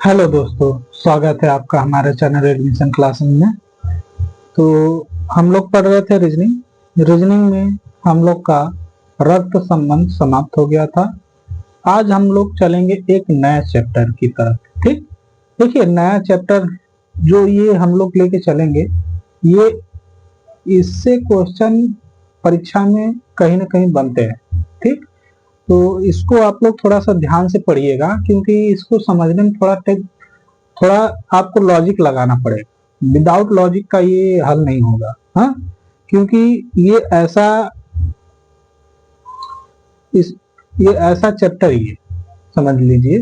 Hello दोस्तों, स्वागत है आपका हमारे चैनल एडमिशन क्लासेस में। तो हम लोग पढ़ रहे थे रीजनिंग में हम लोग का रक्त संबंध समाप्त हो गया था। आज हम लोग चलेंगे एक नया चैप्टर की तरफ। ठीक, देखिए नया चैप्टर जो ये हम लोग लेके चलेंगे, ये इससे क्वेश्चन परीक्षा में कहीं ना कहीं बनते हैं। ठीक, तो इसको आप लोग थोड़ा सा ध्यान से पढ़िएगा, क्योंकि इसको समझने में थोड़ा आपको लॉजिक लगाना पड़ेगा। विदाउट लॉजिक का ये हल नहीं होगा। हाँ, क्योंकि ये ऐसा इस ये ऐसा चैप्टर ही है, समझ लीजिए।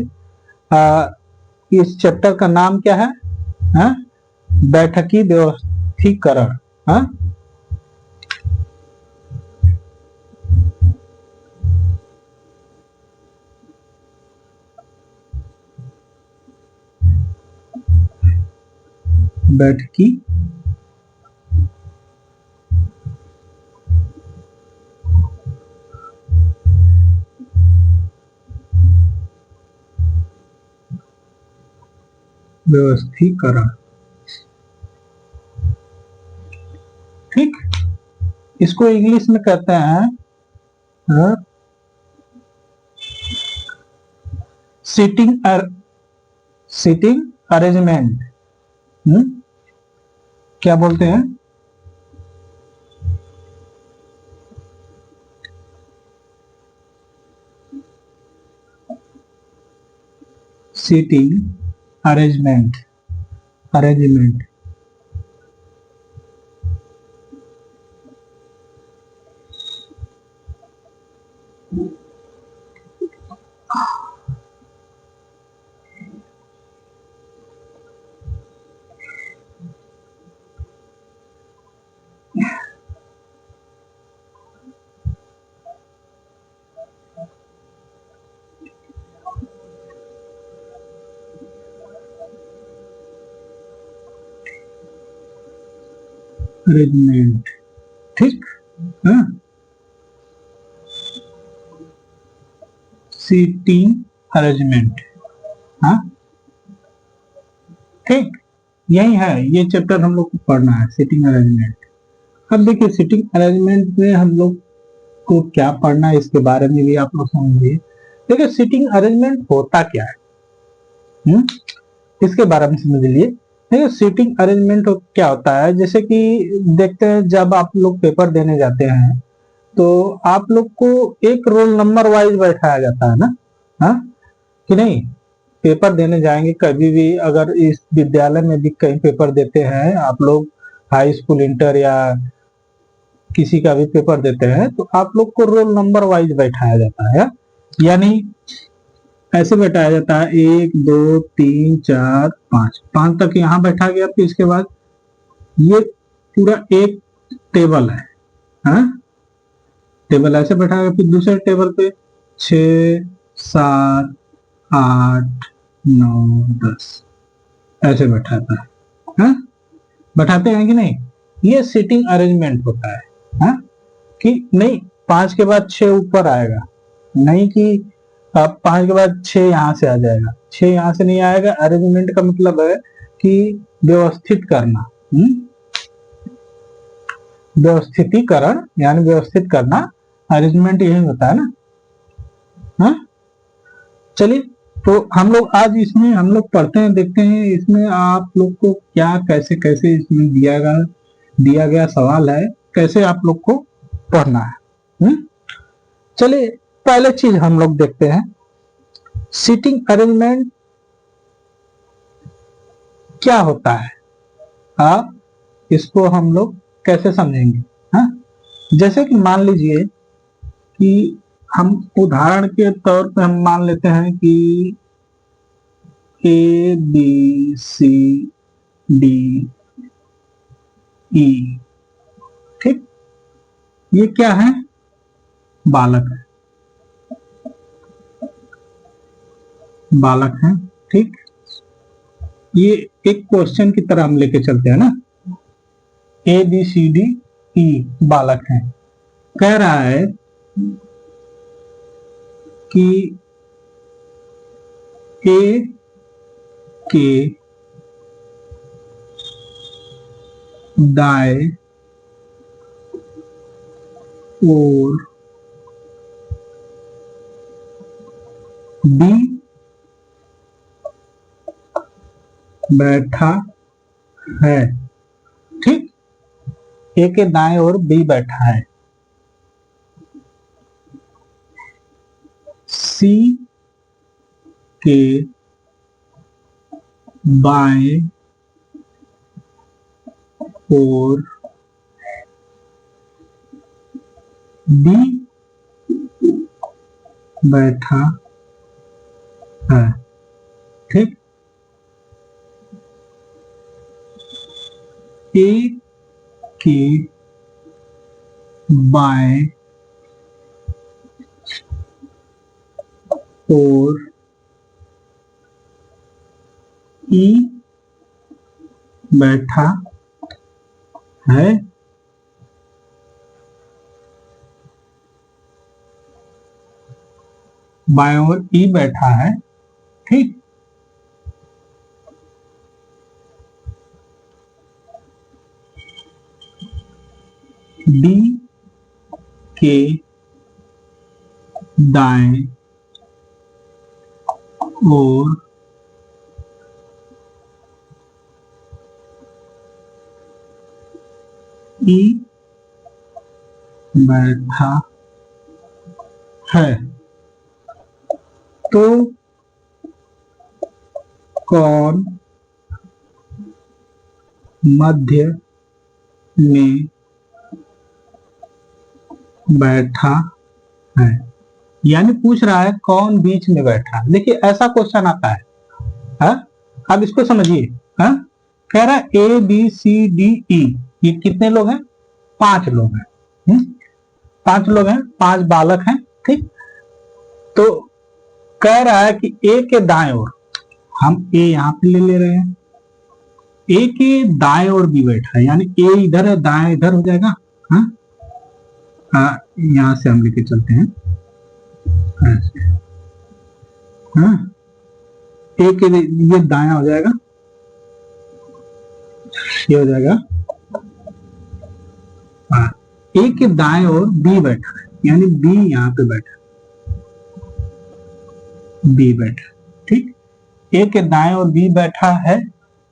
इस चैप्टर का नाम क्या है? हाँ? बैठकी व्यवस्थीकरण। हाँ, बैठकी व्यवस्थीकरण। ठीक, इसको इंग्लिश में कहते हैं सीटिंग अरेंजमेंट। क्या बोलते हैं? Seating arrangement. अरेंजमेंट। ठीक, हाँ, सीटिंग अरेंजमेंट। हाँ, ठीक, यही है, ये चैप्टर हम लोग को पढ़ना है, सीटिंग अरेंजमेंट। अब देखिए सीटिंग अरेंजमेंट में हम लोग को क्या पढ़ना है, इसके बारे में भी आप लोग समझिए। देखिए सीटिंग अरेंजमेंट होता क्या है, इसके बारे में समझ लिए। देखिए सीटिंग अरेंजमेंट क्या होता है, जैसे कि देखते हैं जब आप लोग पेपर देने जाते हैं तो आप लोग को एक रोल नंबर वाइज बैठाया जाता है ना। हाँ कि नहीं? पेपर देने जाएंगे कभी भी, अगर इस विद्यालय में भी कहीं पेपर देते हैं आप लोग, हाई स्कूल, इंटर या किसी का भी पेपर देते हैं, तो आप लोग को रोल नंबर वाइज बैठाया जाता है। यानी ऐसे बैठाया जाता है 1 2 3 4 5, 5 तक यहाँ बैठा गया, फिर इसके बाद ये पूरा एक टेबल है। हाँ, टेबल ऐसे बैठा गया, फिर दूसरे टेबल पे 6 7 8 9 10 ऐसे बैठाता है। हाँ, बैठाते हैं कि नहीं? ये सीटिंग अरेंजमेंट होता है। हाँ, कि नहीं 5 के बाद 6 ऊपर आएगा, नहीं कि 5 के बाद 6 यहाँ से आ जाएगा, 6 यहाँ से नहीं आएगा। अरेंजमेंट का मतलब है कि व्यवस्थित करना, व्यवस्थितीकरण यानी व्यवस्थित करना। अरेंजमेंट यही होता है ना। हाँ, चलिए, तो हम लोग आज इसमें हम लोग पढ़ते हैं, देखते हैं इसमें आप लोग को क्या कैसे कैसे इसमें दिया गया सवाल है, कैसे आप लोग को पढ़ना है। चलिए, पहले चीज हम लोग देखते हैं सीटिंग अरेंजमेंट क्या होता है। आप इसको हम लोग कैसे समझेंगे? हाँ, जैसे कि मान लीजिए कि हम उदाहरण के तौर पे हम मान लेते हैं कि ABCDE। ठीक, ये क्या है? बालक है, बालक है। ठीक, ये एक क्वेश्चन की तरह हम लेके चलते हैं ना। ABCDE बालक है। कह रहा है कि A के दाएं ओर बी बैठा है। ठीक, ए के दाएं ओर बी बैठा है। सी के बाएं ओर बी बैठा है। ठीक, ए के बाएं ओर ई बैठा है। बाएं ओर ई बैठा है। ठीक, डी के दाएं ओर ई बैठा है। तो कौन मध्य में बैठा है, यानी पूछ रहा है कौन बीच में बैठा है। देखिए ऐसा क्वेश्चन आता है, हा? अब इसको समझिए। कह रहा है A B C D E, ये कितने लोग हैं? 5 लोग हैं। 5 लोग हैं, 5 बालक हैं। ठीक, तो कह रहा है कि ए के दाएं ओर, हम ए यहां पे ले रहे हैं, ए के दाएं ओर बी बैठा है, यानी ए इधर है, दाएं इधर हो जाएगा। यहां से हम लेके चलते हैं। ए के ये दाया हो जाएगा, ये हो जाएगा। ए के दाएं ओर बी बैठा है, यानी बी यहां पे बैठा, बी बैठा। ठीक, ए के दाएं ओर बी बैठा है,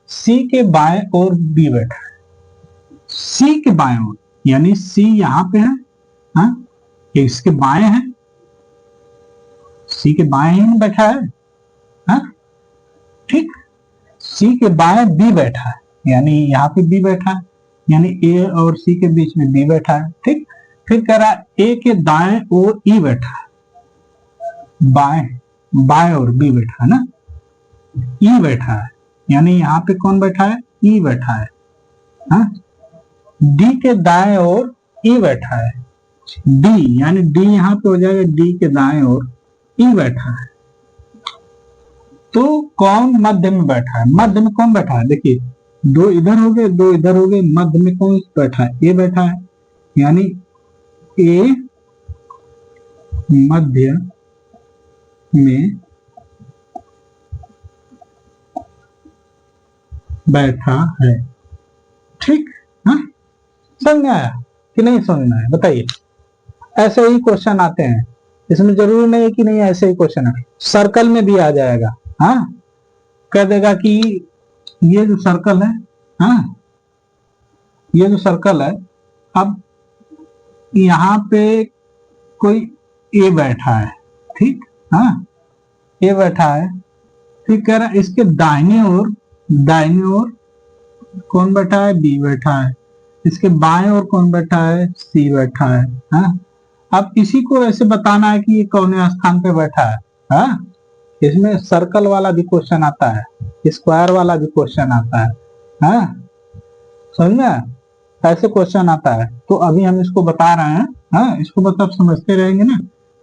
सी के बाएं ओर बी बैठा है। सी के बाएं ओर, यानी सी यहां पे है, ये इसके बाएं है, सी के बाएं ही बैठा है। ठीक, सी के बाएं बी बैठा है, यानी यहाँ पे बी बैठा है, यानी ए और सी के बीच में बी बैठा है। ठीक, फिर कह रहा है ए के दाएं ओर ई बैठा है, बाएं ओर बी बैठा है ना, ई बैठा है, यानी यहाँ पे कौन बैठा है? ई बैठा है। डी के दाएं ओर ई बैठा है, डी यानी डी यहां पे हो जाएगा, डी के दाएं ओर ई बैठा है। तो कौन मध्य में बैठा है? मध्य में कौन बैठा है? देखिए 2 इधर हो गए, 2 इधर हो गए, मध्य में कौन बैठा है? ए बैठा है, यानी ए मध्य में बैठा है। ठीक, समझ में आया कि नहीं समझ में आया? बताइए। ऐसे ही क्वेश्चन आते हैं, इसमें जरूरी नहीं है कि नहीं ऐसे ही क्वेश्चन है, सर्कल में भी आ जाएगा। कह देगा कि ये जो सर्कल है, ये जो सर्कल है, अब यहां पे कोई ए बैठा है। ठीक, ए बैठा है, फिर कह रहा है इसके दाहिने ओर कौन बैठा है? बी बैठा है। इसके बाएं ओर कौन बैठा है? सी बैठा है। अब इसी को ऐसे बताना है कि ये कौन स्थान पे बैठा है। इसमें सर्कल वाला भी क्वेश्चन आता है, स्क्वायर वाला भी क्वेश्चन आता है। समझ में? ऐसे क्वेश्चन आता है। तो अभी हम इसको बता रहे हैं, इसको मतलब समझते रहेंगे ना,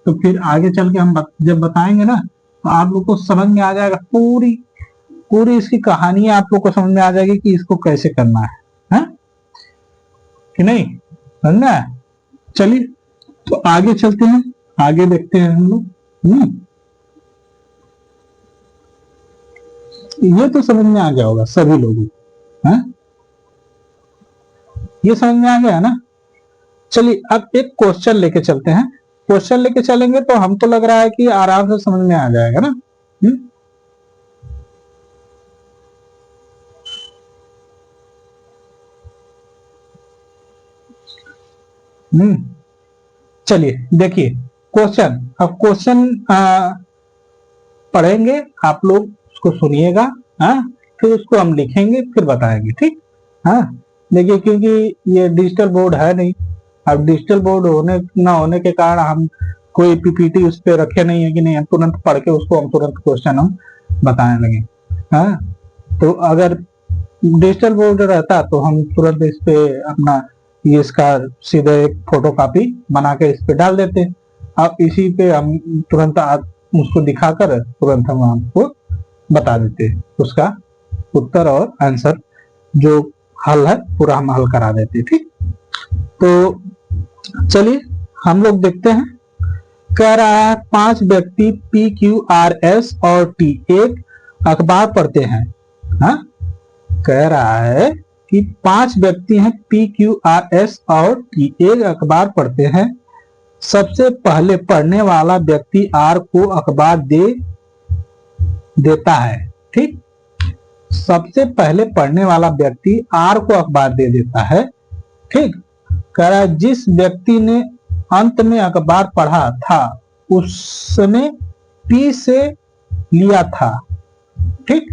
तो फिर आगे चल के हम जब बताएंगे ना, तो आप लोग को समझ में आ जाएगा, पूरी इसकी कहानी आप लोग को समझ में आ जाएगी कि इसको कैसे करना है, कि नहीं? समझना है? चलिए तो आगे चलते हैं, आगे देखते हैं हम लोग। ये तो समझ में आ गया होगा सभी लोगों को, है? ये समझ में आ गया ना। चलिए अब एक क्वेश्चन लेके चलते हैं। क्वेश्चन लेके चलेंगे तो हमको लग रहा है कि आराम से समझ में आ जाएगा ना। चलिए देखिए क्वेश्चन। अब क्वेश्चन पढ़ेंगे, आप लोग उसको सुनिएगा, हाँ, फिर उसको हम लिखेंगे, फिर बताएंगे, ठीक। हाँ देखिए, क्योंकि ये डिजिटल बोर्ड है नहीं। अब डिजिटल बोर्ड होने ना होने के कारण हम कोई पीपीटी उस पर रखे नहीं है कि नहीं हम तुरंत पढ़ के उसको हम तुरंत क्वेश्चन हम बताने लगे। हाँ तो अगर डिजिटल बोर्ड रहता तो हम तुरंत इस पे अपना ये इसका सीधे एक फोटो कॉपी बना के इस पे डाल देते। अब इसी पे हम तुरंत उसको दिखाकर तुरंत हम आपको बता देते, उसका उत्तर और आंसर जो हल है पूरा हम हल करा देते, ठीक। तो चलिए हम लोग देखते हैं। कह रहा है 5 व्यक्ति पी क्यू आर एस और टी एक अखबार पढ़ते हैं। हाँ कह रहा है कि 5 व्यक्ति हैं पी क्यू आर एस और टी एक अखबार पढ़ते हैं। सबसे पहले पढ़ने वाला व्यक्ति आर को अखबार देता है, ठीक। सबसे पहले पढ़ने वाला व्यक्ति आर को अखबार दे देता है, ठीक। कह रहा है जिस व्यक्ति ने अंत में अखबार पढ़ा था उसने पी से लिया था, ठीक।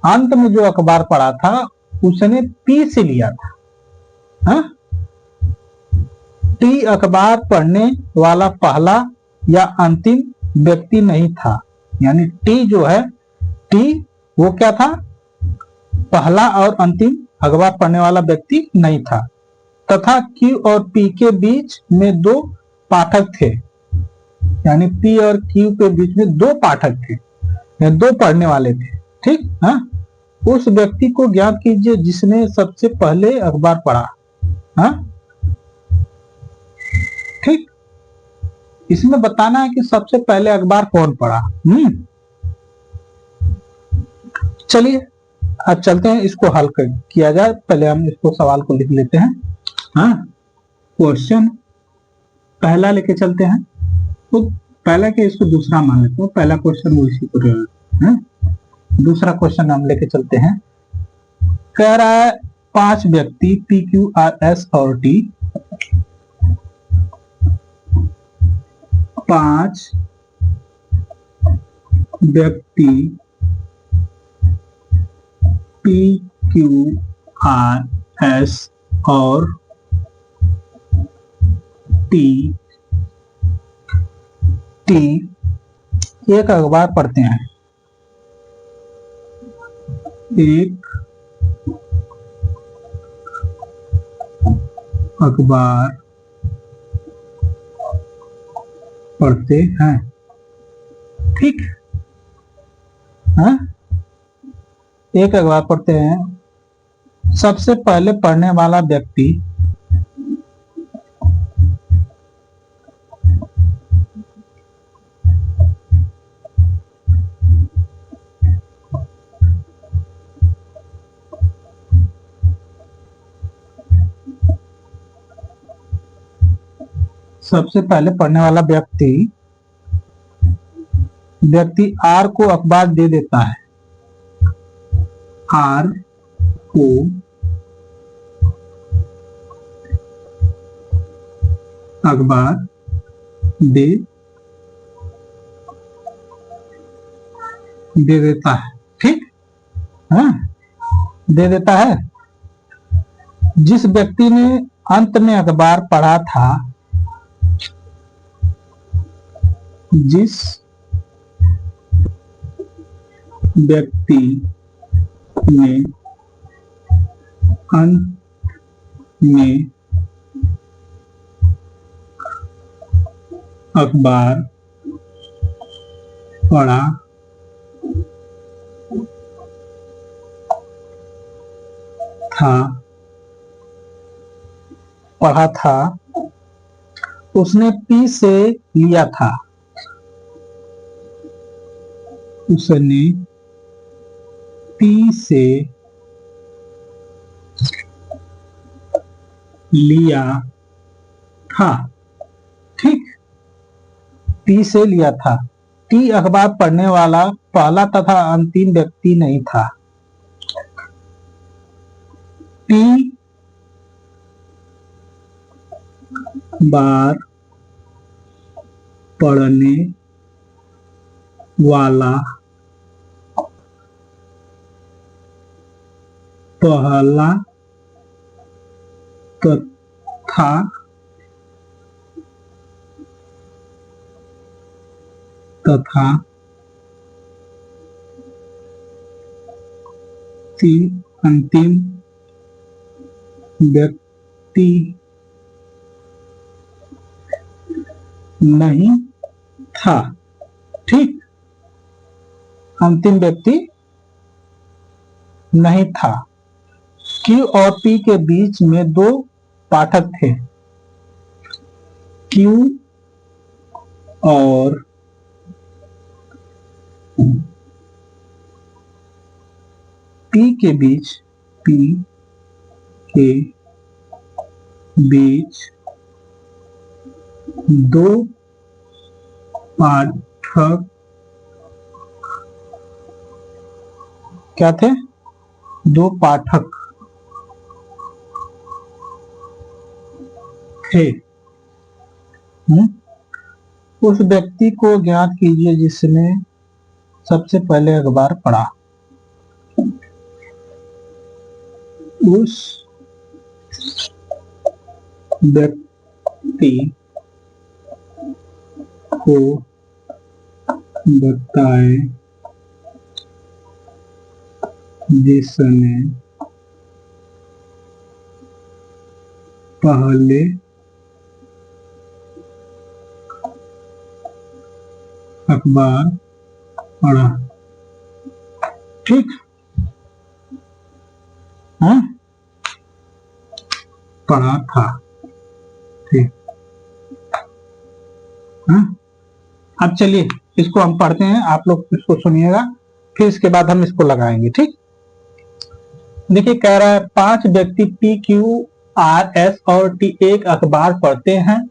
अंत में जो अखबार पढ़ा था उसने पी से लिया था। हा? टी अखबार पढ़ने वाला पहला या अंतिम व्यक्ति नहीं था। यानी टी जो है, टी वो क्या था, पहला और अंतिम अखबार पढ़ने वाला व्यक्ति नहीं था। तथा क्यू और पी के बीच में 2 पाठक थे। यानी पी और क्यू के बीच में 2 पाठक थे, 2 पढ़ने वाले थे, ठीक। हाँ उस व्यक्ति को ज्ञात कीजिए जिसने सबसे पहले अखबार पढ़ा। हाँ ठीक, इसमें बताना है कि सबसे पहले अखबार कौन पढ़ा। चलिए अब चलते हैं, इसको हल किया जाए। पहले हम इसको सवाल को लिख लेते हैं। हाँ क्वेश्चन पहला लेके चलते हैं, तो पहला के इसको दूसरा मान लेते हैं। पहला क्वेश्चन वो इसी को, दूसरा क्वेश्चन हम लेके चलते हैं। कह रहा है 5 व्यक्ति पी क्यू आर एस और टी, 5 व्यक्ति पी क्यू आर एस और टी एक अखबार पढ़ते हैं। एक अखबार पढ़ते हैं, ठीक। हाँ एक अखबार पढ़ते हैं। सबसे पहले पढ़ने वाला व्यक्ति व्यक्ति आर को अखबार दे देता है। आर को अखबार दे देता है, ठीक। हाँ दे देता है। जिस व्यक्ति ने अंत में अखबार पढ़ा था, जिस व्यक्ति ने अंत में अखबार पढ़ा था उसने पी से लिया था। उसने पी से लिया था। ठीक, पी से लिया था। टी अखबार पढ़ने वाला पहला तथा अंतिम व्यक्ति नहीं था। पी बार पढ़ने वाला पहला तथा अंतिम व्यक्ति नहीं था। ठीक, अंतिम व्यक्ति नहीं था। क्यू और पी के बीच में दो पाठक थे। क्यू और पी के बीच दो पाठक क्या थे? दो पाठक थे। उस व्यक्ति को ज्ञात कीजिए जिसने सबसे पहले अखबार पढ़ा। उस व्यक्ति को बताए जिसने पहले अखबार पढ़ा। ठीक, हाँ, पढ़ा था। ठीक, हाँ। अब चलिए इसको हम पढ़ते हैं, आप लोग इसको सुनिएगा, फिर इसके बाद हम इसको लगाएंगे। ठीक, देखिए कह रहा है 5 व्यक्ति पी क्यू आर एस और टी एक अखबार पढ़ते हैं।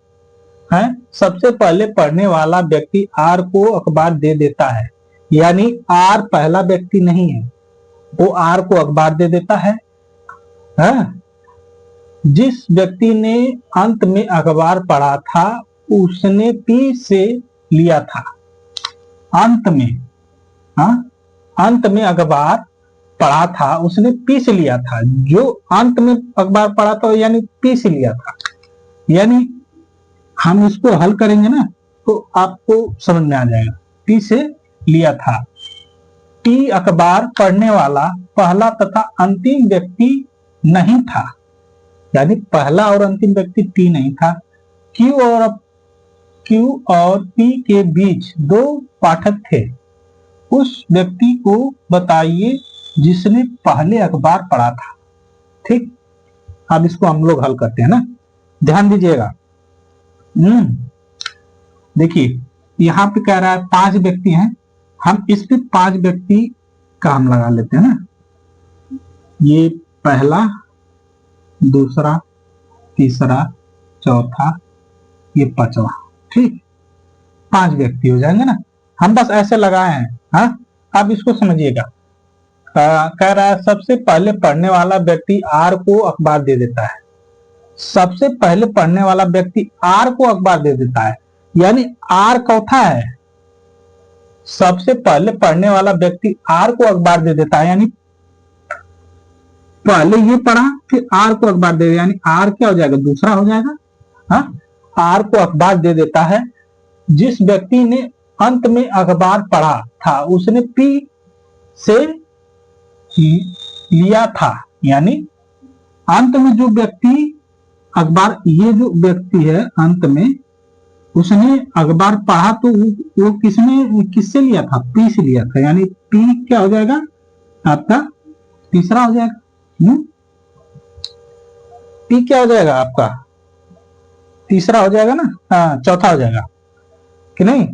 सबसे पहले पढ़ने वाला व्यक्ति आर को अखबार दे देता है, यानी आर पहला व्यक्ति नहीं है, वो आर को अखबार दे देता है। जिस व्यक्ति ने अंत में अखबार पढ़ा था उसने पी से लिया था। अंत में अखबार पढ़ा था उसने पी से लिया था। जो अंत में अखबार पढ़ा था यानी पी से लिया था। यानी हम इसको हल करेंगे ना तो आपको समझ में आ जाएगा। पी से लिया था। टी अखबार पढ़ने वाला पहला तथा अंतिम व्यक्ति नहीं था, यानी पहला और अंतिम व्यक्ति टी नहीं था। क्यू और पी के बीच दो पाठक थे। उस व्यक्ति को बताइए जिसने पहले अखबार पढ़ा था। ठीक, अब इसको हम लोग हल करते हैं ना, ध्यान दीजिएगा। देखिए यहां पे कह रहा है 5 व्यक्ति हैं, हम इस पे 5 व्यक्ति का हम लगा लेते हैं ना। ये पहला, दूसरा, तीसरा, चौथा, ये पांचवा। ठीक, 5 व्यक्ति हो जाएंगे ना। हम बस ऐसे लगाए हैं। हाँ, अब इसको समझिएगा। कह रहा है सबसे पहले पढ़ने वाला व्यक्ति आर को अखबार दे देता है। सबसे पहले पढ़ने वाला व्यक्ति आर को अखबार दे देता है, यानी आर चौथा है। सबसे पहले पढ़ने वाला व्यक्ति आर को अखबार दे देता है, यानी पहले ये पढ़ा फिर आर को अखबार दे, यानी आर क्या हो जाएगा? दूसरा हो जाएगा। हाँ, आर को अखबार दे देता है। जिस व्यक्ति ने अंत में अखबार पढ़ा था उसने पी से लिया था, यानी अंत में जो व्यक्ति अखबार, ये जो व्यक्ति है अंत में उसने अखबार पढ़ा तो वो किससे लिया था? पी से लिया था, यानी पी क्या हो जाएगा? आपका तीसरा हो जाएगा। पी क्या हो जाएगा? आपका तीसरा हो जाएगा ना। हाँ, चौथा हो जाएगा कि नहीं?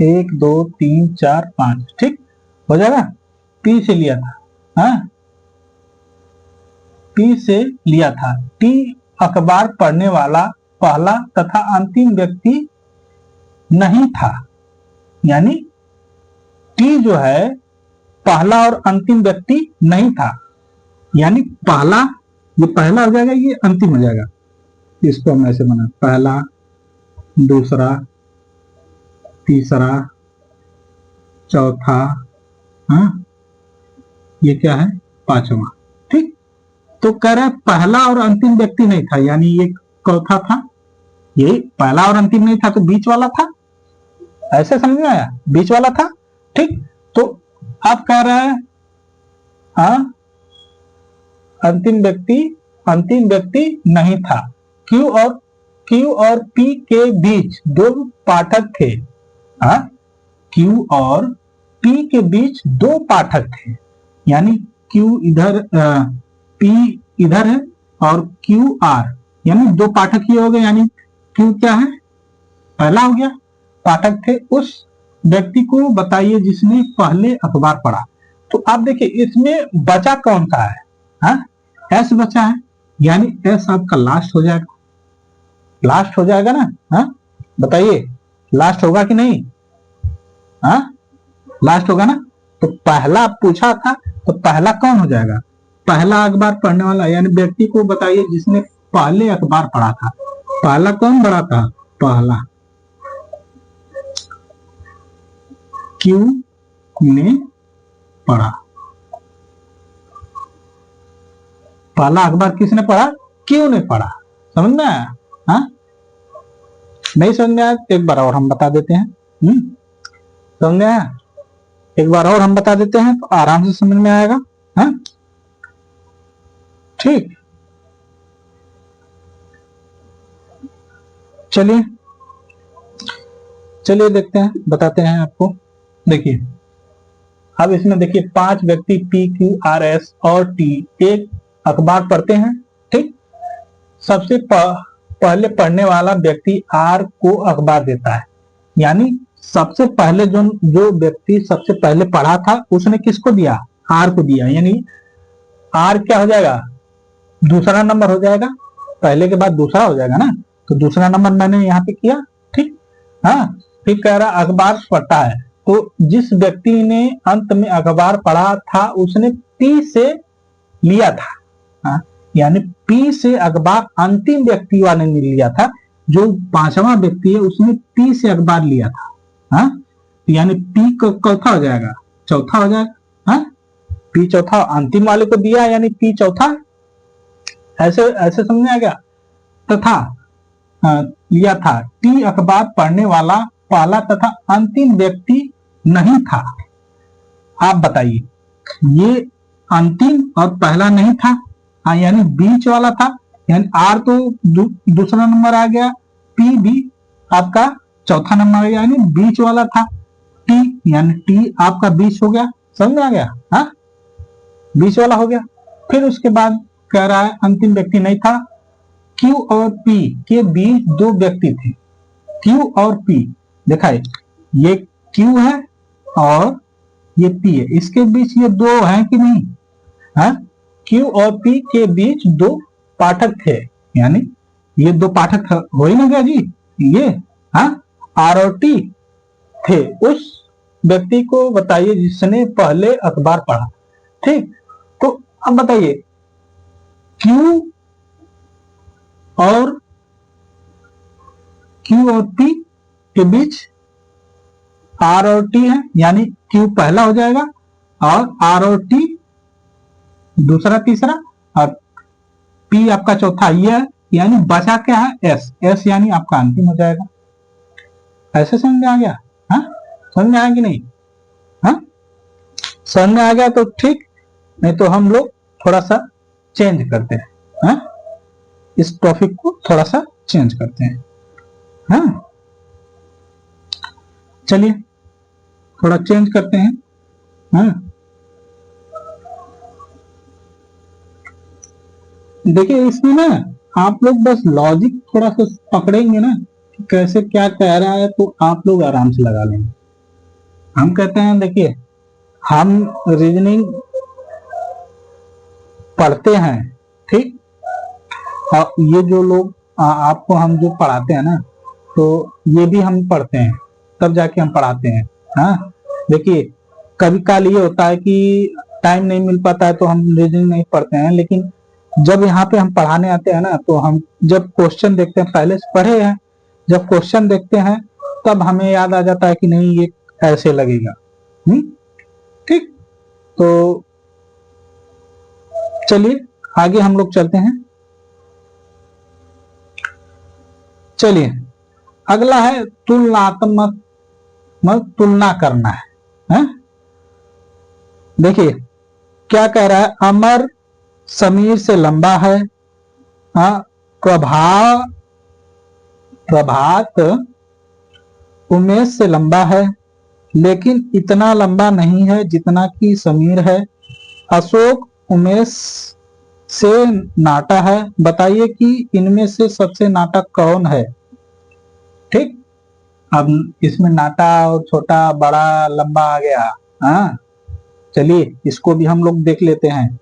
1 2 3 4 5, ठीक हो जाएगा। पी से लिया था, हाँ, टी से लिया था। टी अखबार पढ़ने वाला पहला तथा अंतिम व्यक्ति नहीं था, यानी टी जो है पहला और अंतिम व्यक्ति नहीं था, यानी पहला, ये पहला हो जाएगा, ये अंतिम हो जाएगा। इसको हम ऐसे बना, पहला, दूसरा, तीसरा, चौथा, हाँ, ये क्या है, पांचवा। ठीक, तो कह रहा है पहला और अंतिम व्यक्ति नहीं था, यानी ये चौथा था, ये पहला और अंतिम नहीं था तो बीच वाला था। ऐसे समझ में आया, बीच वाला था। ठीक, तो आप कह रहा है हाँ, अंतिम व्यक्ति नहीं था। क्यू और पी के बीच दो पाठक थे। हाँ, क्यू और पी के बीच दो पाठक थे, यानी क्यू इधर, पी इधर है और क्यू आर, यानी दो पाठक ही हो गए, यानी क्यू क्या है, पहला हो गया, पाठक थे। उस व्यक्ति को बताइए जिसने पहले अखबार पढ़ा। तो आप देखिए इसमें बचा कौन सा है, हाँ, एस बचा है, यानी एस आपका लास्ट हो जाएगा, लास्ट हो जाएगा ना। हाँ, बताइए लास्ट होगा कि नहीं, हाँ, लास्ट होगा ना। तो पहला पूछा था, तो पहला कौन हो जाएगा, पहला अखबार पढ़ने वाला, यानी व्यक्ति को बताइए जिसने पहले अखबार पढ़ा था। पहला कौन पढ़ा था, पहला क्यू ने पढ़ा। पहला अखबार किसने पढ़ा, क्यू ने पढ़ा। समझ में आया, हाँ, नहीं समझ में आया एक बार और हम बता देते हैं। समझ में आया, एक बार और हम बता देते हैं तो आराम से समझ में आएगा। हाँ, ठीक, चलिए देखते हैं, बताते हैं आपको। देखिए अब इसमें देखिए 5 व्यक्ति पी क्यू आर एस और टी एक अखबार पढ़ते हैं। ठीक, सबसे पहले पढ़ने वाला व्यक्ति आर को अखबार देता है, यानी सबसे पहले जो व्यक्ति सबसे पहले पढ़ा था उसने किसको दिया, आर को दिया, यानी आर क्या हो जाएगा, दूसरा नंबर हो जाएगा, पहले के बाद दूसरा हो जाएगा ना, तो दूसरा नंबर मैंने यहाँ पे किया। ठीक, हाँ, फिर कह रहा अखबार पढ़ता है, तो जिस व्यक्ति ने अंत में अखबार पढ़ा था उसने पी से लिया था। हाँ, यानी पी से अखबार अंतिम व्यक्ति वाले ने लिया था, जो 5वां व्यक्ति है उसने पी से अखबार लिया था। हाँ, यानी पी चौथा हो जाएगा, चौथा हो जाएगा। हाँ, पी चौथा अंतिम वाले को दिया, यानी पी चौथा। ऐसे ऐसे समझ आ गया। तथा लिया था, टी अखबार पढ़ने वाला पहला तथा अंतिम व्यक्ति नहीं था। आप बताइए, ये अंतिम और पहला नहीं था, हाँ, यानी बीच वाला था, यानी आर तो दूसरा नंबर आ गया, पी भी आपका चौथा नंबर, यानी बीच वाला था। टी यानी टी आपका बीच हो गया, समझ में आ गया, हाँ, बीच वाला हो गया। फिर उसके बाद कह रहा है अंतिम व्यक्ति नहीं था। क्यू और पी के बीच दो व्यक्ति थे। क्यू और पी दिखाए, ये क्यू है और ये पी है, इसके बीच ये दो हैं कि नहीं, हाँ, क्यू और पी के बीच दो पाठक थे, यानी ये दो पाठक हो ही ना गया जी, ये, हाँ, आर और टी थे। उस व्यक्ति को बताइए जिसने पहले अखबार पढ़ा। ठीक, तो अब बताइए क्यू और पी के बीच आर और टी है, यानी क्यू पहला हो जाएगा और आर और टी दूसरा तीसरा और पी आपका चौथा, ये है, यानी बचा क्या है, एस, एस यानी आपका अंतिम हो जाएगा। ऐसे समझ में आ गया, हाँ, समझ में आया कि नहीं, हाँ, समझ में आ गया तो ठीक, नहीं तो हम लोग थोड़ा सा चेंज करते हैं, हाँ, इस टॉपिक को थोड़ा सा चेंज करते हैं। हाँ, चलिए थोड़ा चेंज करते हैं। हाँ, देखिए इसमें ना आप लोग बस लॉजिक थोड़ा सा पकड़ेंगे ना कि कैसे क्या कह रहा है, तो आप लोग आराम से लगा लेंगे। हम कहते हैं देखिए, हम रीजनिंग पढ़ते हैं, ठीक। और ये जो लोग आपको हम जो पढ़ाते हैं ना, तो ये भी हम पढ़ते हैं, तब जाके हम पढ़ाते हैं। हाँ, देखिए कभी काल ये होता है कि टाइम नहीं मिल पाता है तो हम रीजनिंग नहीं पढ़ते हैं, लेकिन जब यहाँ पे हम पढ़ाने आते हैं ना, तो हम जब क्वेश्चन देखते हैं, पहले से पढ़े हैं, जब क्वेश्चन देखते हैं तब हमें याद आ जाता है कि नहीं ये ऐसे लगेगा। ठीक, तो चलिए आगे हम लोग चलते हैं। चलिए अगला है तुलनात्मक, तुलना करना है? देखिए क्या कह रहा है, अमर समीर से लंबा है, प्रभात उमेश से लंबा है, लेकिन इतना लंबा नहीं है जितना कि समीर है। अशोक उमेश से नाटा है, बताइए कि इनमें से सबसे नाटा कौन है? ठीक, अब इसमें नाटा और छोटा बड़ा लंबा आ गया। हाँ, चलिए इसको भी हम लोग देख लेते हैं।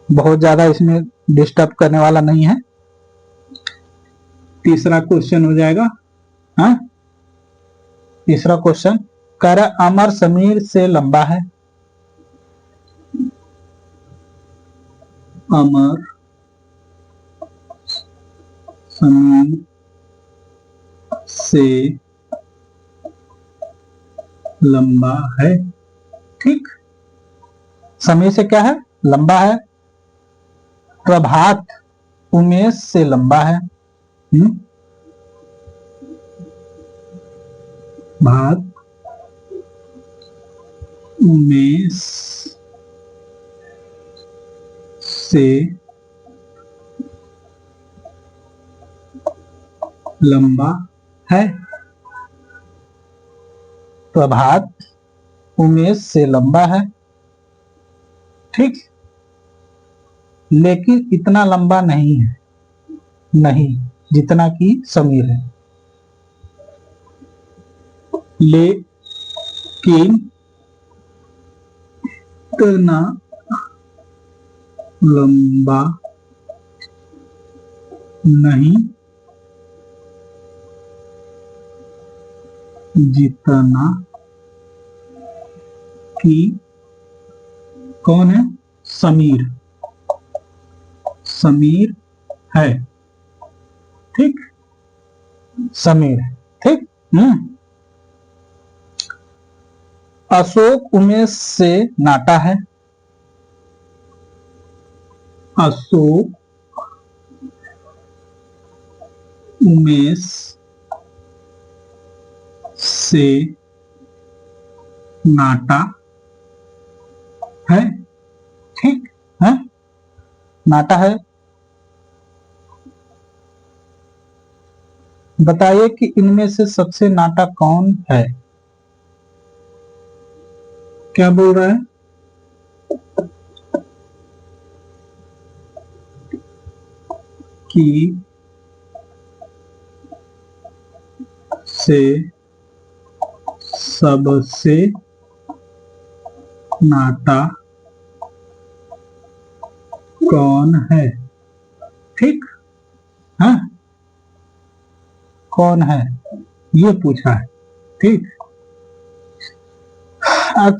बहुत ज्यादा इसमें डिस्टर्ब करने वाला नहीं है। तीसरा क्वेश्चन हो जाएगा। हाँ, तीसरा क्वेश्चन कह रहा अमर समीर से लंबा है, अमर समीर से लंबा है। ठीक, समीर से क्या है? लंबा है। प्रभात उमेश से लंबा है। भात उमेश से लंबा है। प्रभात उमेश से लंबा है, ठीक, लेकिन इतना लंबा नहीं है, नहीं जितना कि समीर है। लेकिन इतना लंबा नहीं जितना कि कौन है? समीर, समीर है। ठीक, समीर है। ठीक, अशोक उमेश से नाटा है, अशोक उमेश से नाटा है। ठीक है, नाटा है। बताइए कि इनमें से सबसे नाटा कौन है? क्या बोल रहा है? कि से सबसे नाटा कौन है? ठीक है, कौन है ये पूछा है। ठीक,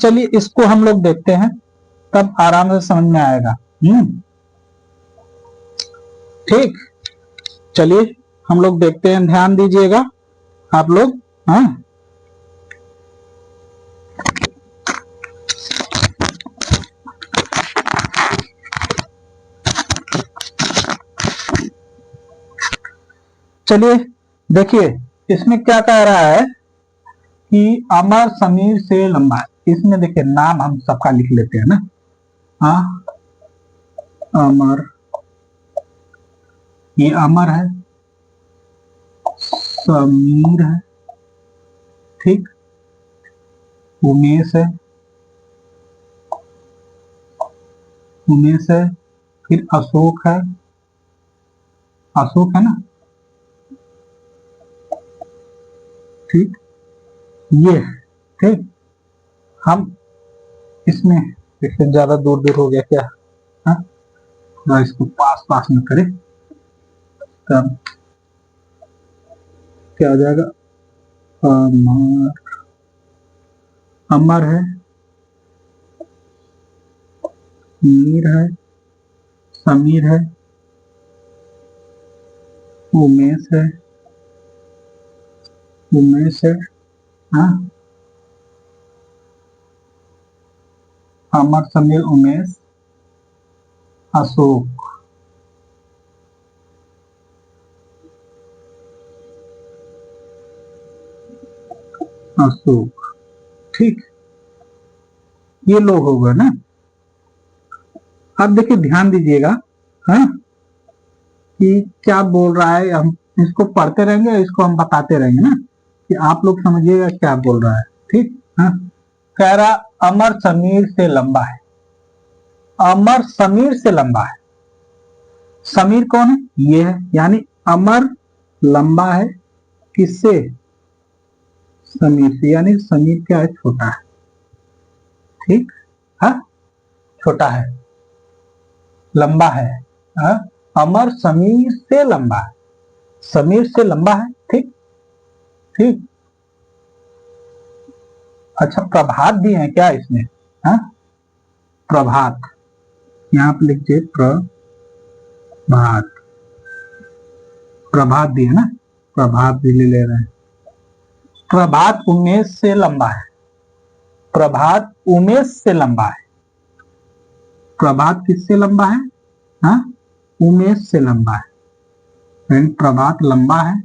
चलिए इसको हम लोग देखते हैं, तब आराम से समझ में आएगा। ठीक, चलिए हम लोग देखते हैं, ध्यान दीजिएगा आप लोग। हाँ, चलिए देखिए इसमें क्या कह रहा है कि अमर समीर से लंबा है। इसमें देखिए नाम हम सबका लिख लेते हैं ना। हाँ, अमर, ये अमर है, समीर है, ठीक, उमेश है, उमेश है, फिर अशोक है, अशोक है ना, ठीक, ये ठीक। हम इसमें इससे ज्यादा दूर दूर हो गया क्या? हाँ, थोड़ा इसको पास पास में करें तब क्या हो जाएगा? अमर, अमर है, मीर है, समीर है, उमेश है, उमेश है, हाँ, अमर, समीर, उमेश, अशोक, अशोक। ठीक, ये लोग हो गए ना। अब देखिए ध्यान दीजिएगा, हाँ, कि क्या बोल रहा है। हम इसको पढ़ते रहेंगे, इसको हम बताते रहेंगे ना, कि आप लोग समझिएगा क्या बोल रहा है। ठीक, हाँ, कह रहा अमर समीर से लंबा है। अमर समीर से लंबा है। समीर कौन है? ये है, यानी अमर लंबा है किससे? समीर से, यानी समीर क्या है? छोटा है। ठीक, हाँ, छोटा है, लंबा है। हाँ? अमर समीर से लंबा है, समीर से लंबा है। ठीक, ठीक। अच्छा, प्रभात भी है क्या इसमें? हाँ, प्रभात, यहाँ पे लिखिए प्रभात, प्रभात भी है ना, प्रभात भी ले रहे हैं। प्रभात उमेश से लंबा है, प्रभात उमेश से लंबा है। प्रभात किससे लंबा है? हाँ, उमेश से लंबा है। प्रभात लंबा है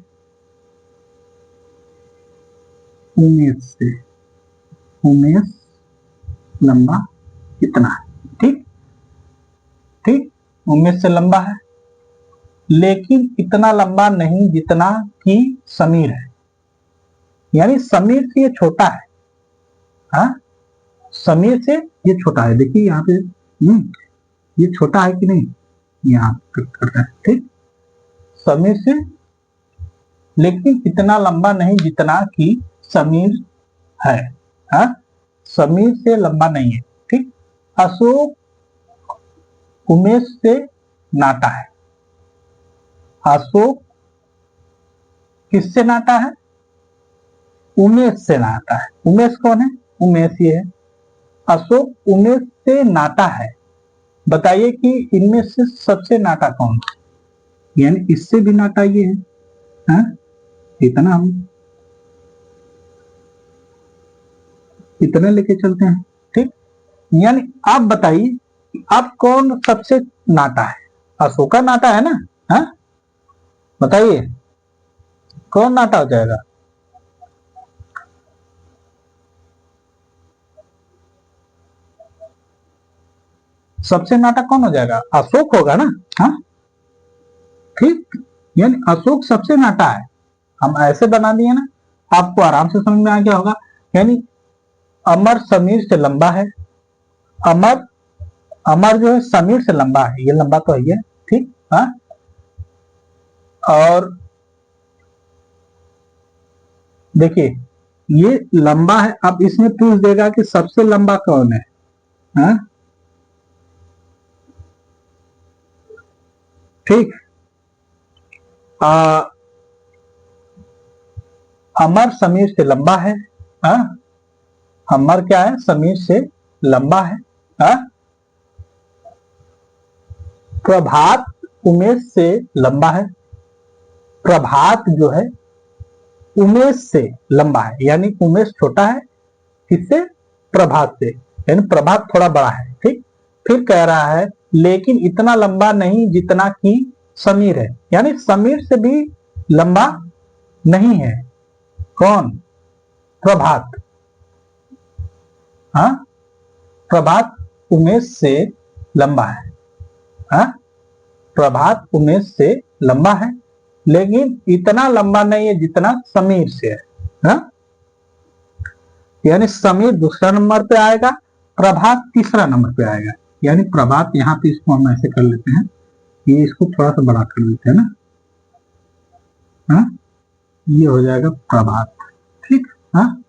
उमेश से, उमेश लंबा कितना है? ठीक, ठीक, उमेश से लंबा है, लेकिन इतना लंबा नहीं जितना कि समीर है, यानी समीर से ये छोटा है। हाँ, समीर से ये छोटा है। देखिए यहाँ पे ये छोटा है कि नहीं, यहाँ कर रहा है। ठीक, समीर से, लेकिन इतना लंबा नहीं जितना कि समीर है। हाँ, समीर से लंबा नहीं है। ठीक, अशोक उमेश से नाता है। अशोक किससे नाता है? उमेश से नाता है। उमेश कौन है? उमेश ये है। अशोक उमेश से नाता है। बताइए कि इनमें से सबसे नाता कौन है? यानी इससे भी नाता ये है। हाँ? इतना हम इतना लेके चलते हैं। ठीक, यानी आप बताइए आप कौन सबसे नाता है? अशोक का नाता है ना। हाँ, बताइए कौन नाटा हो जाएगा? सबसे नाटा कौन हो जाएगा? अशोक होगा ना। हाँ, ठीक, यानी अशोक सबसे नाटा है। हम ऐसे बना दिए ना, आपको आराम से समझ में आ गया होगा। यानी अमर समीर से लंबा है। अमर, अमर जो है समीर से लंबा है, ये लंबा तो है ये। ठीक, हाँ, और देखिए ये लंबा है। अब इसमें पूछ देगा कि सबसे लंबा कौन है। हाँ, ठीक, अमर समीर से लंबा है। हाँ, अमर क्या है? समीर से लंबा है। हाँ, प्रभात उमेश से लंबा है। प्रभात जो है उमेश से लंबा है, यानी उमेश छोटा है किससे? प्रभात से, यानी प्रभात थोड़ा बड़ा है। ठीक, फिर कह रहा है लेकिन इतना लंबा नहीं जितना कि समीर है, यानी समीर से भी लंबा नहीं है। कौन? प्रभात। हाँ, प्रभात उमेश से लंबा है। हाँ, प्रभात उमेश से लंबा है, लेकिन इतना लंबा नहीं है जितना समीर से है। हाँ? यानी समीर दूसरा नंबर पे आएगा, प्रभात तीसरा नंबर पे आएगा। यानी प्रभात, यहाँ पे इसको हम ऐसे कर लेते हैं, ये इसको थोड़ा सा बड़ा कर देते हैं ना। हाँ? ये हो जाएगा प्रभात। ठीक, हाँ,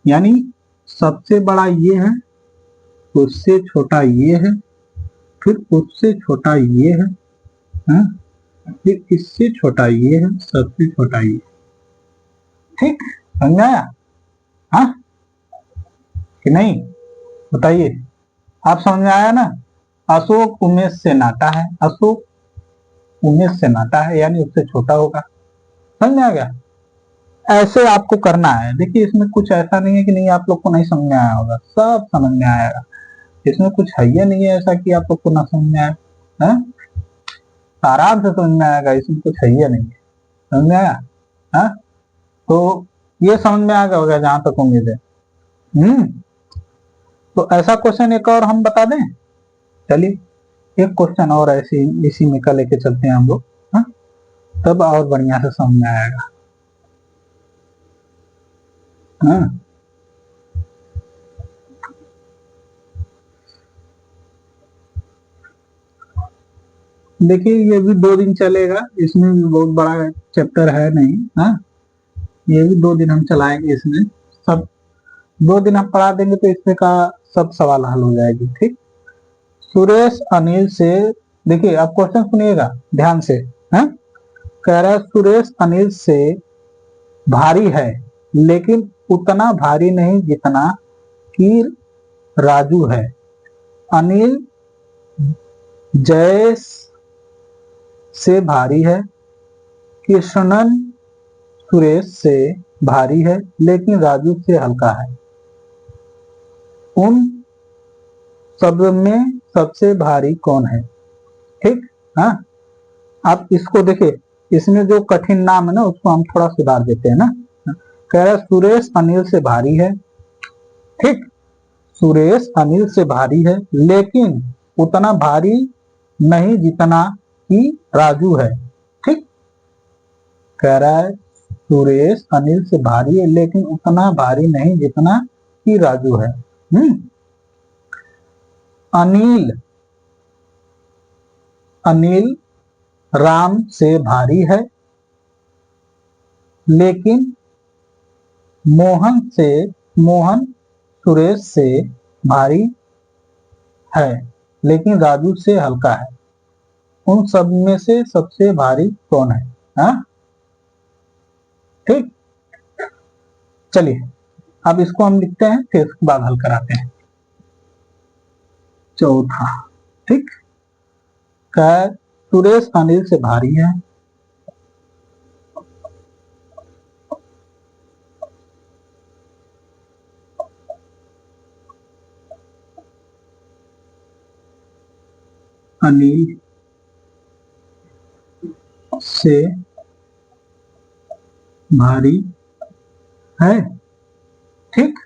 यानी सबसे बड़ा ये है उससे छोटा ये है, फिर उससे छोटा ये है, हाँ? फिर इससे छोटा ये है, सबसे छोटा ये। ठीक, समझ में आया? हाँ कि नहीं, बताइए। आप समझ में आया ना? अशोक उमेश से नाता है, अशोक उमेश से नाता है, यानी उससे छोटा होगा। समझ में आ गया? ऐसे आपको करना है। देखिए इसमें कुछ ऐसा नहीं है कि नहीं आप लोग को नहीं समझ में आया होगा, सब समझ में आएगा। इसमें कुछ है ही नहीं है ऐसा कि आप लोग को ना समझ में आए, है? आराम से समझ में आएगा, इसमें कुछ है ही नहीं है। समझ में आया? हाँ, तो ये समझ में आ गया होगा जहां तक उम्मीद है। तो ऐसा क्वेश्चन एक और हम बता दें। चलिए एक क्वेश्चन और ऐसे इसी में का लेके चलते हैं हम लोग, हाँ? तब और बढ़िया से समझ में आएगा। हाँ, देखिए ये भी 2 दिन चलेगा, इसमें भी बहुत बड़ा चैप्टर है नहीं। हाँ, ये भी 2 दिन हम चलाएंगे इसमें। सब 2 दिन हम पढ़ा देंगे तो इसमें का सब सवाल हल हो जाएगी। ठीक, सुरेश अनिल से, देखिए आप क्वेश्चन सुनिएगा ध्यान से। हाँ, कह रहा है सुरेश अनिल से भारी है, लेकिन उतना भारी नहीं जितना कि राजू है। अनिल जयेश से भारी है, कृष्णन सुरेश से भारी है, लेकिन राजू से हल्का है। उन सब में सबसे भारी कौन है? ठीक, हाँ, आप इसको देखिए, इसमें जो कठिन नाम है ना उसको हम थोड़ा सुधार देते हैं ना। कह रहा है सुरेश अनिल से भारी है। ठीक, सुरेश अनिल से भारी है, लेकिन उतना भारी नहीं जितना कि राजू है। ठीक, कह रहा है सुरेश अनिल से भारी है, लेकिन उतना भारी नहीं जितना कि राजू है। अनिल अनिल राम से भारी है, लेकिन मोहन सुरेश से भारी है, लेकिन राजू से हल्का है। उन सब में से सबसे भारी कौन है? हाँ, ठीक, चलिए अब इसको हम लिखते हैं, फिर उसके बाद हल कराते हैं। चौथा, ठीक, क्या सुरेश अनिल से भारी है, अनिल से भारी है। ठीक,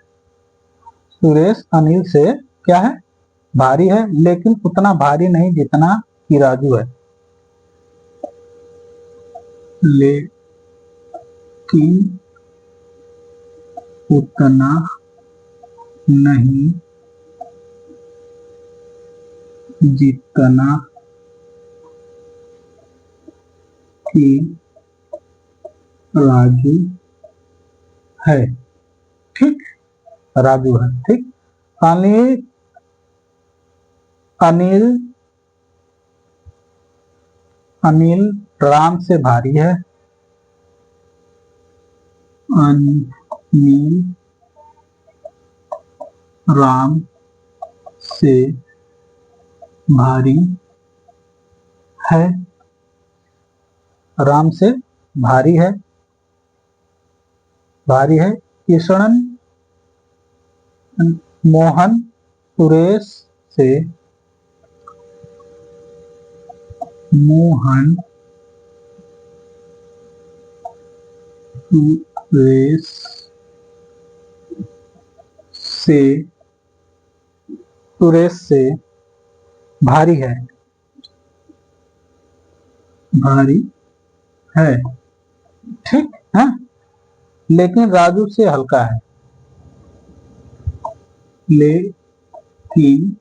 सुरेश अनिल से क्या है? भारी है, लेकिन उतना भारी नहीं जितना कि राजू है। लेकिन उतना नहीं जितना कि राजू है। ठीक, राजू है। ठीक, अनिल अनिल अनिल राम से भारी है, अनिल राम से भारी है, राम से भारी है, भारी है। कृष्णन मोहन सुरेश से, मोहन सुरेश से भारी है, भारी है। ठीक है, लेकिन राजू से हल्का है, लेकिन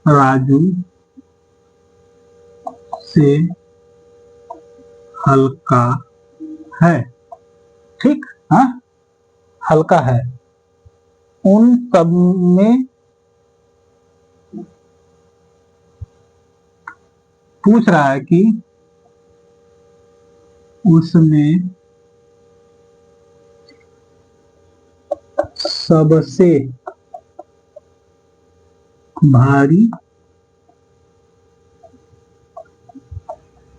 राजू से हल्का है। ठीक, हाँ, हल्का है। उन सब में पूछ रहा है कि उसमें सबसे भारी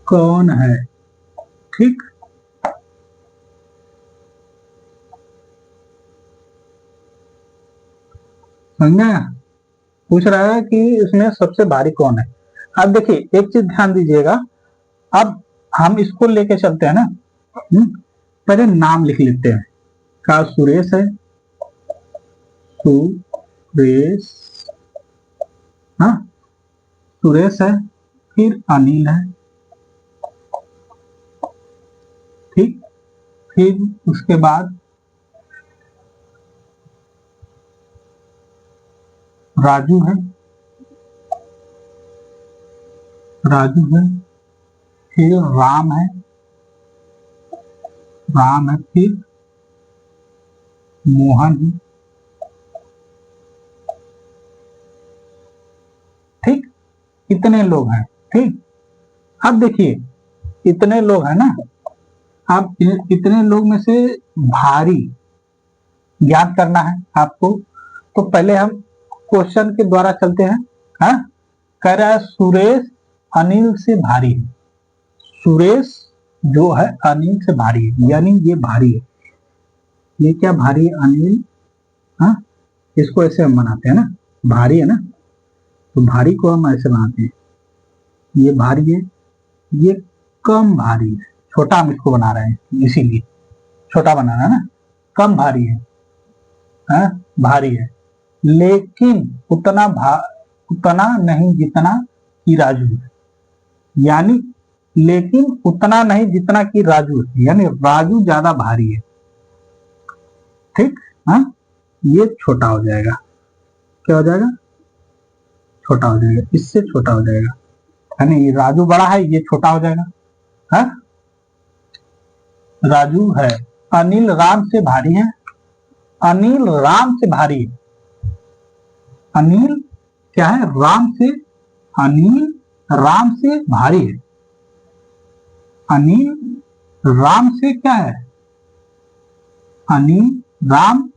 कौन है। ठीक, समझा। पूछ रहा है कि इसमें सबसे भारी कौन है। अब देखिए एक चीज ध्यान दीजिएगा, अब हम इसको लेके चलते हैं ना। पहले नाम लिख लेते हैं। का सुरेश है, सुरेश, हाँ सुरेश है, फिर अनिल है, ठीक, फिर उसके बाद राजू है, राजू है, फिर राम है, राम है, फिर मोहन है। ठीक, इतने लोग हैं। ठीक, अब देखिए इतने लोग हैं ना, अब इतने लोग में से भारी ज्ञात करना है आपको। तो पहले हम क्वेश्चन के द्वारा चलते हैं। हाँ, कह रहा है सुरेश अनिल से भारी है। सुरेश जो है अनिल से भारी है, यानी ये भारी है। ये क्या भारी है? अनिल। हाँ, इसको ऐसे हम बनाते हैं ना, भारी है ना, तो भारी को हम ऐसे बनाते हैं, ये भारी है, ये कम भारी है। छोटा हम इसको बना रहे हैं, इसीलिए छोटा बनाना है ना। कम भारी है, हाँ? भारी है, लेकिन उतना नहीं जितना कि राजू है। यानी लेकिन उतना नहीं जितना कि राजू है, यानी राजू ज्यादा भारी है। ठीक, हाँ, ये छोटा हो जाएगा। क्या हो जाएगा? छोटा हो जाएगा, इससे छोटा हो जाएगा। यानी ये राजू बड़ा है, ये छोटा हो जाएगा। हाँ, राजू है, अनिल राम से भारी है, अनिल राम से भारी है। अनिल क्या है? राम से, अनिल राम से भारी है। अनिल राम से क्या है? अनिल राम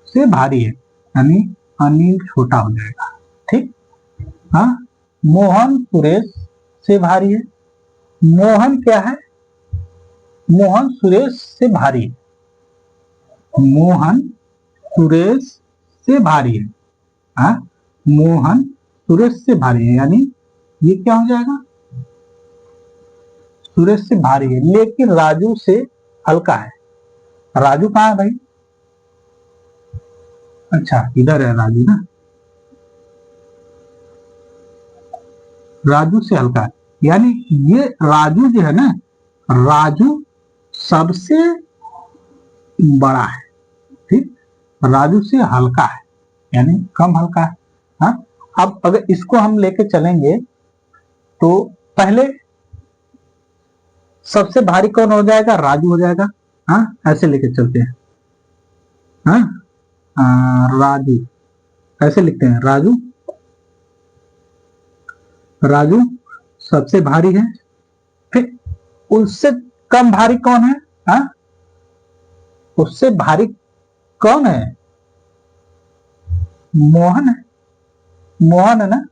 से भारी है, यानी अनिल छोटा हो जाएगा। ठीक, हाँ, मोहन सुरेश से भारी है। मोहन क्या है? मोहन सुरेश से भारी है। मोहन सुरेश से भारी है। हाँ, मोहन सुरेश से भारी है, यानी ये क्या हो जाएगा? सुरेश से भारी है, लेकिन राजू से हल्का है। राजू कहाँ है भाई? अच्छा, इधर है राजू ना, राजू से हल्का है, यानी ये राजू जो है ना, राजू सबसे बड़ा है। ठीक, राजू से हल्का है, यानी कम हल्का है। हाँ, अब अगर इसको हम लेके चलेंगे तो पहले सबसे भारी कौन हो जाएगा? राजू हो जाएगा। हाँ, ऐसे लेके चलते हैं। हाँ, राजू ऐसे लिखते हैं, राजू, राजू सबसे भारी है। फिर उससे कम भारी कौन है? हाँ, उससे भारी कौन है? मोहन है, मोहन है ना।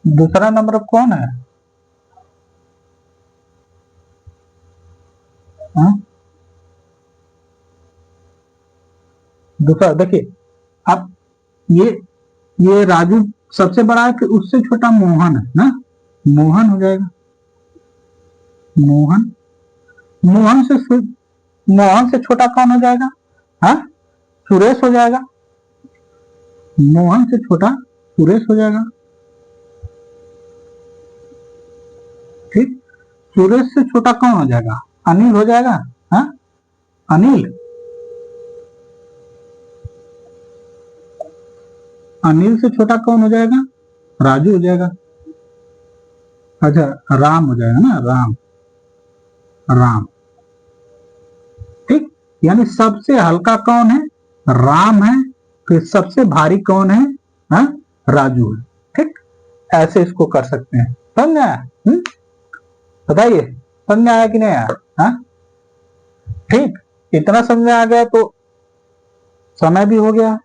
दूसरा नंबर पर कौन है? हाँ? दूसरा देखिए, अब ये राजू सबसे बड़ा है, फिर उससे छोटा मोहन है ना, मोहन हो जाएगा। मोहन, मोहन से मोहन से छोटा कौन हो जाएगा? हाँ, सुरेश हो जाएगा। मोहन से छोटा सुरेश हो जाएगा। ठीक, सुरेश से छोटा कौन हो जाएगा? अनिल हो जाएगा। हाँ, अनिल, अनिल से छोटा कौन हो जाएगा? राजू हो जाएगा। अच्छा राम हो जाएगा ना, राम, राम, ठीक। यानी सबसे हल्का कौन है, राम है। फिर सबसे भारी कौन है, हा? राजू है, ठीक। ऐसे इसको कर सकते हैं, समझ में आया? बताइए समझ में आया कि नहीं आया? हाँ ठीक, इतना समझ में आ गया तो समय भी हो गया।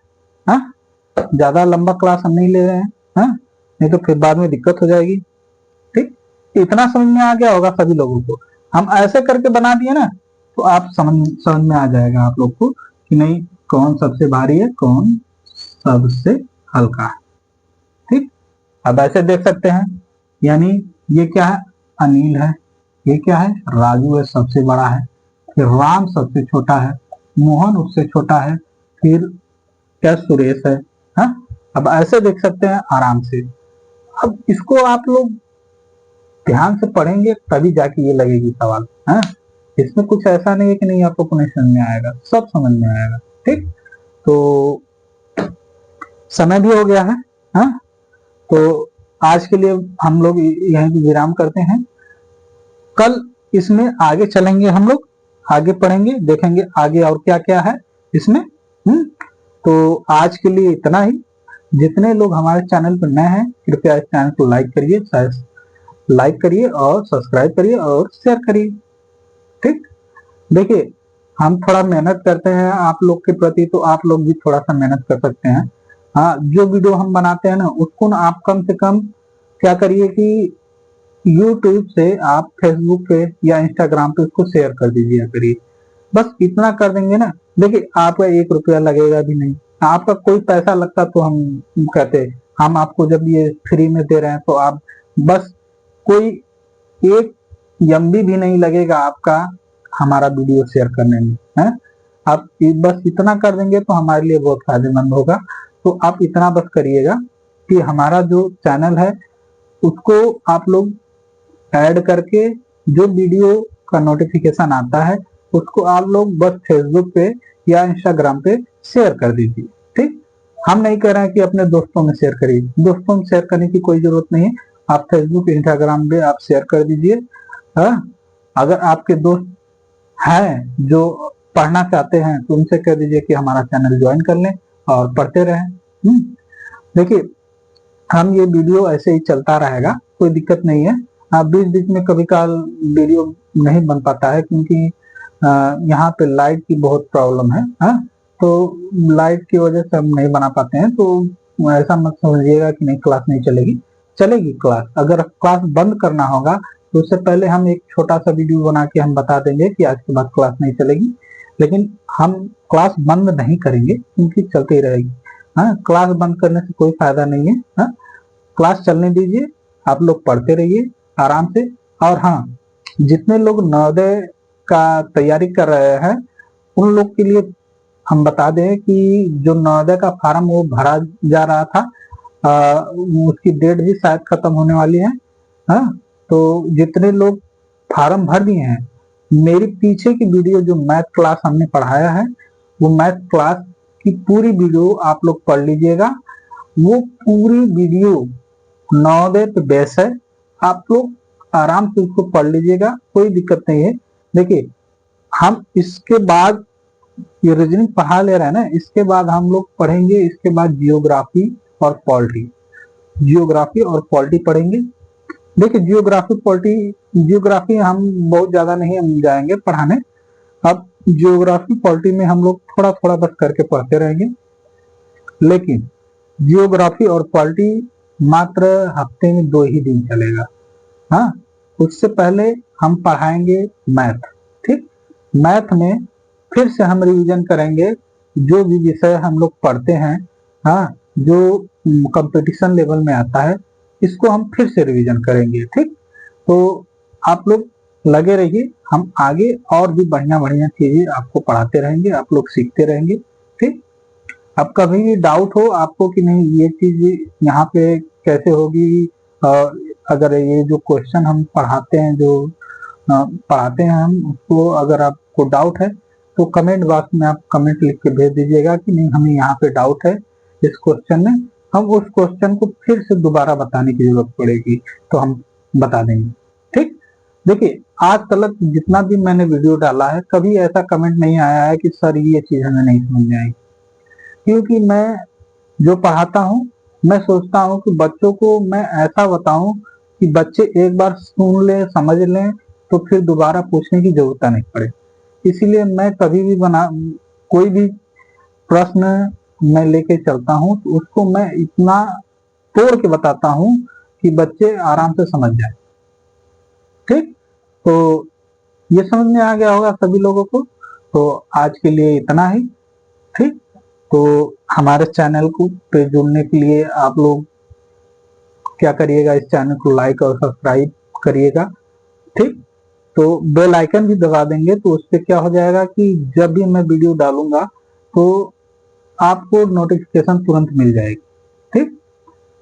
हाँ, ज्यादा लंबा क्लास हम नहीं ले रहे हैं। हाँ, नहीं तो फिर बाद में दिक्कत हो जाएगी, ठीक। इतना समझ में आ गया होगा सभी लोगों को। हम ऐसे करके बना दिए ना, तो आप समझ में आ जाएगा आप लोग को कि नहीं कौन सबसे भारी है, कौन सबसे हल्का है, ठीक। अब ऐसे देख सकते हैं, यानी ये क्या है, अनिल है, ये क्या है, राजू है, सबसे बड़ा है। फिर राम सबसे छोटा है, मोहन उससे छोटा है, फिर क्या सुरेश है। हाँ, अब ऐसे देख सकते हैं आराम से। अब इसको आप लोग ध्यान से पढ़ेंगे तभी जाके ये लगेगी सवाल। हाँ, इसमें कुछ ऐसा नहीं है कि नहीं आप लोग को नहीं समझ में आएगा, सब समझ में आएगा, ठीक। तो समय भी हो गया है। हाँ, तो आज के लिए हम लोग यहीं पे विराम करते हैं। कल इसमें आगे चलेंगे, हम लोग आगे पढ़ेंगे, देखेंगे आगे और क्या क्या है इसमें। तो आज के लिए इतना ही। जितने लोग हमारे चैनल पर नए हैं कृपया इस चैनल को लाइक करिए और सब्सक्राइब करिए और शेयर करिए, ठीक। देखिए हम थोड़ा मेहनत करते हैं आप लोग के प्रति, तो आप लोग भी थोड़ा सा मेहनत कर सकते हैं। हाँ, जो वीडियो हम बनाते हैं ना उसको ना आप कम से कम क्या करिए कि यूट्यूब से आप फेसबुक पे या इंस्टाग्राम पे उसको शेयर कर दीजिए करिए। बस इतना कर देंगे ना, देखिए आपका 1 रुपया लगेगा भी नहीं। आपका कोई पैसा लगता तो हम कहते, हम आपको जब ये फ्री में दे रहे हैं तो आप बस कोई 1 MB भी नहीं लगेगा आपका हमारा वीडियो शेयर करने में, है। आप बस इतना कर देंगे तो हमारे लिए बहुत फायदेमंद होगा। तो आप इतना बस करिएगा कि हमारा जो चैनल है उसको आप लोग ऐड करके जो वीडियो का नोटिफिकेशन आता है उसको आप लोग बस फेसबुक पे या इंस्टाग्राम पे शेयर कर दीजिए, ठीक। हम नहीं कह रहे हैं कि अपने दोस्तों में शेयर करिए, दोस्तों में शेयर करने की कोई जरूरत नहीं है। आप फेसबुक इंस्टाग्राम पे आप शेयर कर दीजिए। हाँ, अगर आपके दोस्त हैं जो पढ़ना चाहते हैं तो उनसे कह दीजिए कि हमारा चैनल ज्वाइन कर लें और पढ़ते रहें। देखिए हम ये वीडियो ऐसे ही चलता रहेगा, कोई दिक्कत नहीं है। बीच बीच में कभी काल वीडियो नहीं बन पाता है क्योंकि यहाँ पे लाइट की बहुत प्रॉब्लम है। हाँ, तो लाइट की वजह से हम नहीं बना पाते हैं। तो ऐसा मत समझिएगा कि नहीं क्लास नहीं चलेगी, चलेगी क्लास। अगर क्लास बंद करना होगा तो उससे पहले हम एक छोटा सा वीडियो बना के हम बता देंगे कि आज के बाद क्लास नहीं चलेगी, लेकिन हम क्लास बंद नहीं करेंगे क्योंकि चलती रहेगी। हाँ, क्लास बंद करने से कोई फायदा नहीं है। हाँ, क्लास चलने दीजिए, आप लोग पढ़ते रहिए आराम से। और हाँ, जितने लोग नवोदय का तैयारी कर रहे हैं उन लोग के लिए हम बता दें कि जो नवोदय का फार्म वो भरा जा रहा था, उसकी डेट भी शायद खत्म होने वाली है। हाँ, तो जितने लोग फार्म भर दिए हैं, मेरी पीछे की वीडियो जो मैथ क्लास हमने पढ़ाया है वो मैथ क्लास की पूरी वीडियो आप लोग पढ़ लीजिएगा। वो पूरी वीडियो नवोदय पे बेस है, आप लोग आराम से उसको पढ़ लीजिएगा, कोई दिक्कत नहीं है। देखिए हम इसके बाद ये रीजनिंग पढ़ा ले रहे हैं ना, इसके बाद हम लोग पढ़ेंगे, इसके बाद जियोग्राफी और पॉलिटी, जियोग्राफी और पॉलिटी पढ़ेंगे। देखिए जियोग्राफी पॉलिटी, जियोग्राफी हम बहुत ज्यादा नहीं हम जाएंगे पढ़ाने। अब जियोग्राफी पॉलिटी में हम लोग थोड़ा थोड़ा बस करके पढ़ते रहेंगे, लेकिन जियोग्राफी और पॉलिटी मात्र हफ्ते में 2 ही दिन चलेगा। हाँ, उससे पहले हम पढ़ाएंगे मैथ, ठीक। मैथ में फिर से हम रिवीजन करेंगे जो भी विषय हम लोग पढ़ते हैं। हाँ, जो कंपटीशन लेवल में आता है इसको हम फिर से रिवीजन करेंगे, ठीक। तो आप लोग लगे रहिए, हम आगे और भी बढ़िया बढ़िया चीजें आपको पढ़ाते रहेंगे, आप लोग सीखते रहेंगे, ठीक। अब कभी भी डाउट हो आपको कि नहीं ये चीज यहाँ पे कैसे होगी, अगर ये जो क्वेश्चन हम पढ़ाते हैं जो पढ़ाते हैं हम उसको अगर आपको डाउट है तो कमेंट बॉक्स में आप कमेंट लिख के भेज दीजिएगा कि नहीं हमें यहाँ पे डाउट है इस क्वेश्चन में। हम उस क्वेश्चन को फिर से दोबारा बताने की जरूरत पड़ेगी तो हम बता देंगे। ठीक, देखिए आज तक जितना भी मैंने वीडियो डाला है कभी ऐसा कमेंट नहीं आया है कि सर ये चीज हमें नहीं समझ में आई, क्योंकि मैं जो पढ़ाता हूँ मैं सोचता हूँ कि बच्चों को मैं ऐसा बताऊं कि बच्चे एक बार सुन ले समझ लें तो फिर दोबारा पूछने की जरूरत नहीं पड़े। इसीलिए मैं कभी भी कोई भी प्रश्न मैं लेके चलता हूँ तो उसको मैं इतना तोड़ के बताता हूँ कि बच्चे आराम से समझ जाए। ठीक, तो ये समझ में आ गया होगा सभी लोगों को। तो आज के लिए इतना ही। ठीक, तो हमारे चैनल को पे जुड़ने के लिए आप लोग क्या करिएगा, इस चैनल को लाइक और सब्सक्राइब करिएगा। ठीक, तो बेल आइकन भी दबा देंगे तो उससे क्या हो जाएगा कि जब भी मैं वीडियो डालूंगा तो आपको नोटिफिकेशन तुरंत मिल जाएगी। ठीक,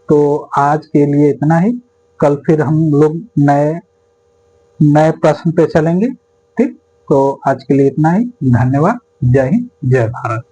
तो आज के लिए इतना ही। कल फिर हम लोग नए नए प्रश्न पे चलेंगे। ठीक, तो आज के लिए इतना ही। धन्यवाद। जय हिंद, जय भारत।